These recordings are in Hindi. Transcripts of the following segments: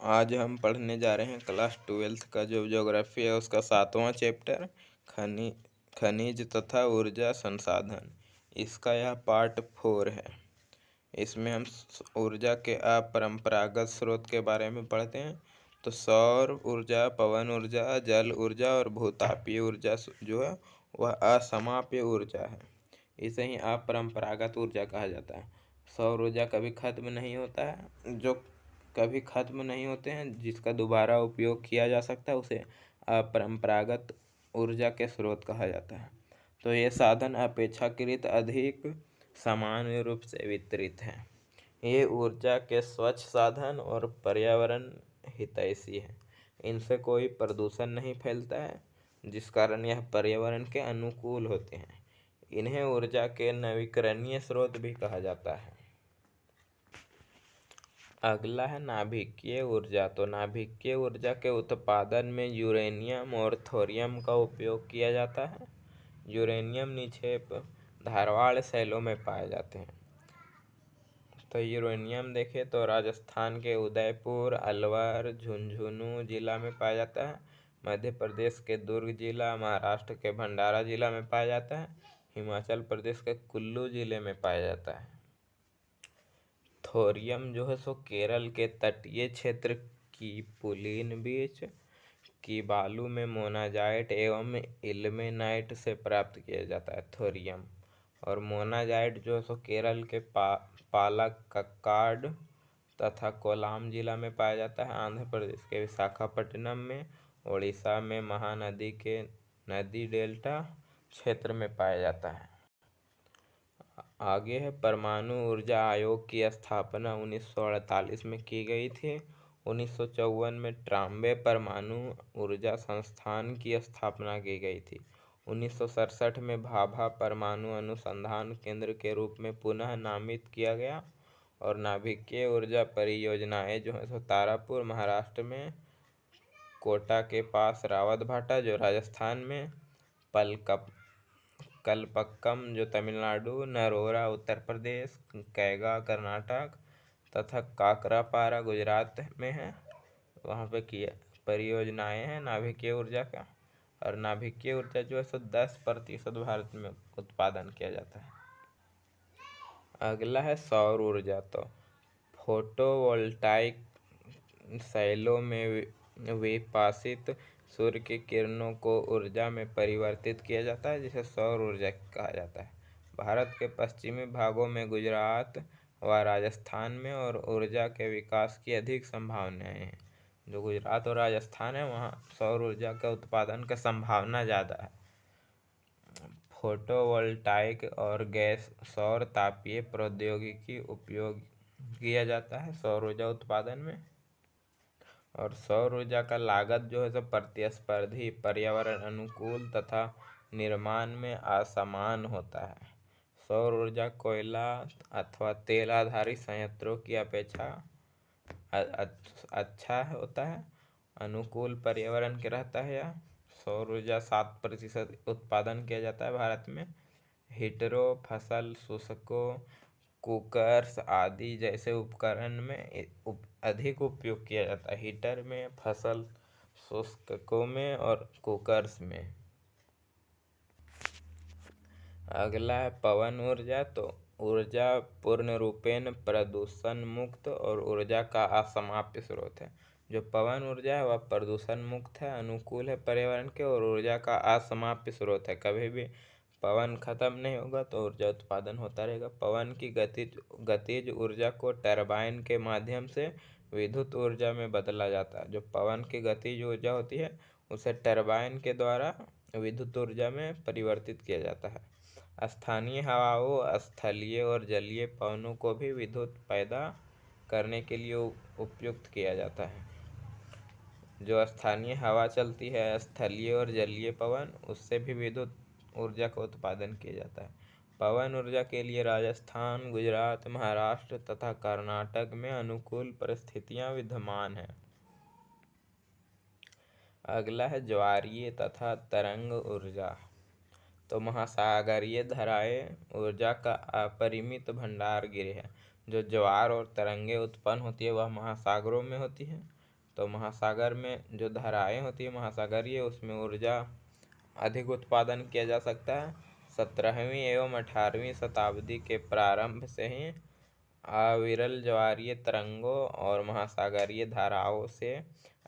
आज हम पढ़ने जा रहे हैं क्लास 12th का जो ज्योग्राफी है उसका 7वां चैप्टर खनिज तथा ऊर्जा संसाधन। इसका यह पार्ट 4 है। इसमें हम ऊर्जा के अपरंपरागत स्रोत के बारे में पढ़ते हैं। तो सौर ऊर्जा, पवन ऊर्जा, जल ऊर्जा और भूतापीय ऊर्जा जो है वह असमाप्य ऊर्जा है। इसे ही अपरंपरागत ऊर्जा कहा जाता है। सौर ऊर्जा कभी खत्म नहीं होता है, जो कभी खत्म नहीं होते हैं, जिसका दोबारा उपयोग किया जा सकता है, उसे अपरंपरागत ऊर्जा के स्रोत कहा जाता है। तो ये साधन अपेक्षाकृत अधिक सामान्य रूप से वितरित हैं। ये ऊर्जा के स्वच्छ साधन और पर्यावरण हितैषी है। इनसे कोई प्रदूषण नहीं फैलता है, जिस कारण यह पर्यावरण के अनुकूल होते हैं। इन्हें ऊर्जा के नवीकरणीय स्रोत भी कहा जाता है। अगला है नाभिकीय ऊर्जा। तो नाभिकीय ऊर्जा के उत्पादन में यूरेनियम और थोरियम का उपयोग किया जाता है। यूरेनियम निक्षेप धारवाड़ शैलों में पाए जाते हैं। तो यूरेनियम देखें तो राजस्थान के उदयपुर, अलवर, झुंझुनू जिला में पाया जाता है। मध्य प्रदेश के दुर्ग जिला, महाराष्ट्र के भंडारा जिला में पाया जाता है। हिमाचल प्रदेश के कुल्लू जिले में पाया जाता है। थोरियम जो है सो केरल के तटीय क्षेत्र की पुलिन बीच की बालू में मोनाजाइट एवं इल्मेनाइट से प्राप्त किया जाता है थोरियम। और मोनाजाइट जो है सो केरल के पालक्काड तथा कोल्लाम जिला में पाया जाता है। आंध्र प्रदेश के विशाखापट्टनम में, उड़ीसा में महानदी के नदी डेल्टा क्षेत्र में पाया जाता है। आगे है परमाणु ऊर्जा आयोग की स्थापना 1948 में की गई थी। 1954 में ट्राम्बे परमाणु ऊर्जा संस्थान की स्थापना की गई थी। 1967 में भाभा परमाणु अनुसंधान केंद्र के रूप में पुनः नामित किया गया। और नाभिकीय ऊर्जा परियोजनाएं जो है सो तारापुर महाराष्ट्र में, कोटा के पास रावतभाटा जो राजस्थान में, कलपक्कम जो तमिलनाडु, नरोरा उत्तर प्रदेश, कैगा कर्नाटक तथा काकरापारा गुजरात में है, वहाँ पे किया परियोजनाएं हैं नाभिकीय ऊर्जा का। और नाभिकीय ऊर्जा जो है सो 10% भारत में उत्पादन किया जाता है। अगला है सौर ऊर्जा। तो फोटोवोल्टाइक शैलों में विपासित सूर्य की किरणों को ऊर्जा में परिवर्तित किया जाता है, जिसे सौर ऊर्जा कहा जाता है। भारत के पश्चिमी भागों में, गुजरात व राजस्थान में और ऊर्जा के विकास की अधिक संभावनाएं हैं। जो गुजरात और राजस्थान है वहाँ सौर ऊर्जा का उत्पादन का संभावना ज़्यादा है। फोटोवोल्टाइक और गैस सौर तापीय प्रौद्योगिकी उपयोग किया जाता है सौर ऊर्जा उत्पादन में। और सौर ऊर्जा का लागत जो है सब प्रतिस्पर्धी, पर्यावरण अनुकूल तथा निर्माण में असमान होता है। सौर ऊर्जा कोयला अथवा तेल आधारित संयंत्रों की अपेक्षा अच्छा होता है, अनुकूल पर्यावरण के रहता है। यह सौर ऊर्जा 7% उत्पादन किया जाता है भारत में। हीटरों, फसल सूचकों, कुकर्स आदि जैसे उपकरण में अधिक उपयोग किया जाता है। हीटर में, फसल सूचकों में और कुकर्स में। अगला है पवन ऊर्जा। तो ऊर्जा पूर्ण रूपेण प्रदूषण मुक्त और ऊर्जा का असमाप्य स्रोत है। जो पवन ऊर्जा है वह प्रदूषण मुक्त है, अनुकूल है पर्यावरण के, और ऊर्जा का असमाप्य स्रोत है। कभी भी पवन खत्म नहीं होगा तो ऊर्जा उत्पादन होता रहेगा। पवन की गतिज ऊर्जा को टरबाइन के माध्यम से विद्युत ऊर्जा में बदला जाता है। जो पवन की गतिज ऊर्जा होती है उसे टरबाइन के द्वारा विद्युत ऊर्जा में परिवर्तित किया जाता है। स्थानीय हवाओं, स्थलीय और जलीय पवनों को भी विद्युत पैदा करने के लिए उपयुक्त किया जाता है। जो स्थानीय हवा चलती है, स्थलीय और जलीय पवन, उससे भी विद्युत ऊर्जा का उत्पादन किया जाता है। पवन ऊर्जा के लिए राजस्थान, गुजरात, महाराष्ट्र तथा कर्नाटक में अनुकूल परिस्थितियां विद्यमान हैं। अगला है ज्वारीय तथा तरंग ऊर्जा। तो महासागरीय धाराएं ऊर्जा का अपरिमित भंडार गृह है। जो ज्वार और तरंगे उत्पन्न होती है वह महासागरों में होती है। तो महासागर में जो धाराएं होती है महासागरीय, उसमें ऊर्जा अधिक उत्पादन किया जा सकता है। 17वीं एवं 18वीं शताब्दी के प्रारंभ से ही अविरल ज्वारीय तरंगों और महासागरीय धाराओं से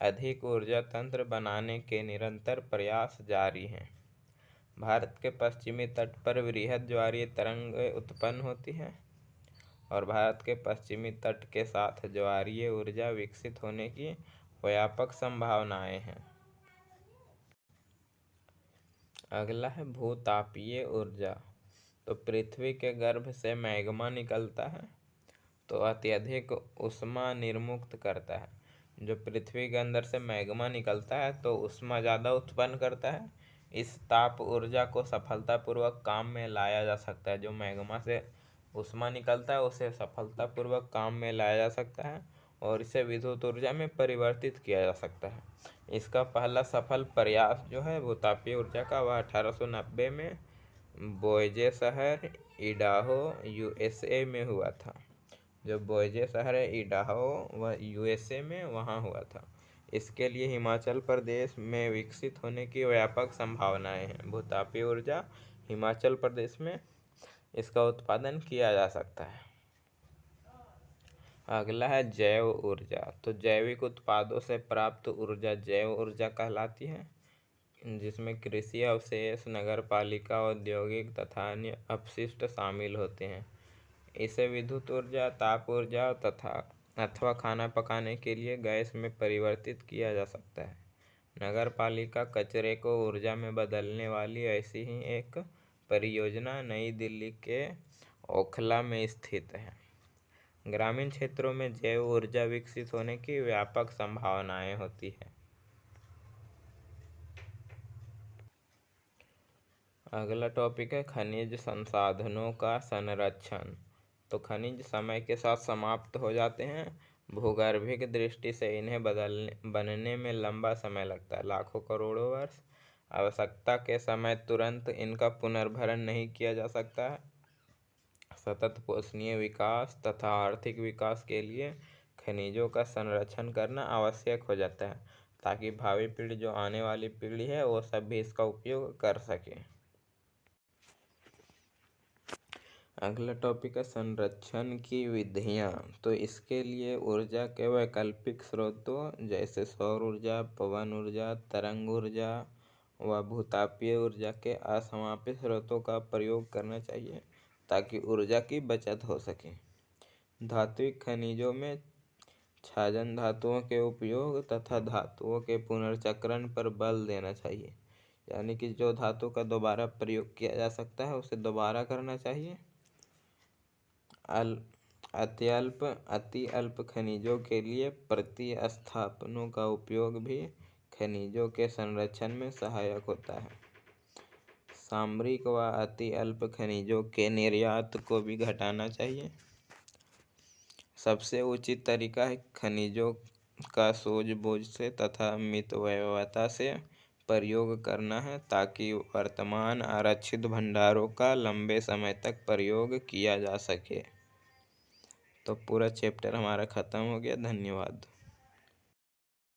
अधिक ऊर्जा तंत्र बनाने के निरंतर प्रयास जारी हैं। भारत के पश्चिमी तट पर वृहद ज्वारीय तरंगें उत्पन्न होती हैं और भारत के पश्चिमी तट के साथ ज्वारीय ऊर्जा विकसित होने की व्यापक संभावनाएं हैं। अगला है भूतापीय ऊर्जा। तो पृथ्वी के गर्भ से मैग्मा निकलता है तो अत्यधिक ऊष्मा निर्मुक्त करता है। जो पृथ्वी के अंदर से मैग्मा निकलता है तो ऊष्मा ज़्यादा उत्पन्न करता है। इस ताप ऊर्जा को सफलतापूर्वक काम में लाया जा सकता है। जो मैग्मा से ऊष्मा निकलता है उसे सफलतापूर्वक काम में लाया जा सकता है और इसे विद्युत ऊर्जा में परिवर्तित किया जा सकता है। इसका पहला सफल प्रयास जो है भूतापीय ऊर्जा का, वह 1890 में बोयजे शहर इडाहो USA में हुआ था। जो बोयजे शहर है इडाहो वह USA में वहाँ हुआ था। इसके लिए हिमाचल प्रदेश में विकसित होने की व्यापक संभावनाएं हैं। भूतापीय ऊर्जा हिमाचल प्रदेश में इसका उत्पादन किया जा सकता है। अगला है जैव ऊर्जा। तो जैविक उत्पादों से प्राप्त ऊर्जा जैव ऊर्जा कहलाती है, जिसमें कृषि अवशेष, नगरपालिका, औद्योगिक तथा अन्य अपशिष्ट शामिल होते हैं। इसे विद्युत ऊर्जा, ताप ऊर्जा अथवा खाना पकाने के लिए गैस में परिवर्तित किया जा सकता है। नगरपालिका कचरे को ऊर्जा में बदलने वाली ऐसी ही एक परियोजना नई दिल्ली के ओखला में स्थित है। ग्रामीण क्षेत्रों में जैव ऊर्जा विकसित होने की व्यापक संभावनाएं होती है। अगला टॉपिक है खनिज संसाधनों का संरक्षण। तो खनिज समय के साथ समाप्त हो जाते हैं। भूगर्भिक दृष्टि से इन्हें बनने में लंबा समय लगता है, लाखों करोड़ों वर्ष। आवश्यकता के समय तुरंत इनका पुनर्भरण नहीं किया जा सकता है। सतत पोषणीय विकास तथा आर्थिक विकास के लिए खनिजों का संरक्षण करना आवश्यक हो जाता है, ताकि भावी पीढ़ी, जो आने वाली पीढ़ी है, वो सब भी इसका उपयोग कर सके। अगला टॉपिक है संरक्षण की विधियाँ। तो इसके लिए ऊर्जा के वैकल्पिक स्रोतों जैसे सौर ऊर्जा, पवन ऊर्जा, तरंग ऊर्जा व भूतापीय ऊर्जा के असमापित स्रोतों का प्रयोग करना चाहिए, ताकि ऊर्जा की बचत हो सके। धात्विक खनिजों में छाजन धातुओं के उपयोग तथा धातुओं के पुनर्चक्रण पर बल देना चाहिए, यानी कि जो धातु का दोबारा प्रयोग किया जा सकता है उसे दोबारा करना चाहिए। अति अल्प खनिजों के लिए प्रतिस्थापनों का उपयोग भी खनिजों के संरक्षण में सहायक होता है। सामरिक व अति अल्प खनिजों के निर्यात को भी घटाना चाहिए। सबसे उचित तरीका है खनिजों का सूझबूझ से तथा मितव्ययता से प्रयोग करना है, ताकि वर्तमान आरक्षित भंडारों का लंबे समय तक प्रयोग किया जा सके। तो पूरा चैप्टर हमारा ख़त्म हो गया। धन्यवाद।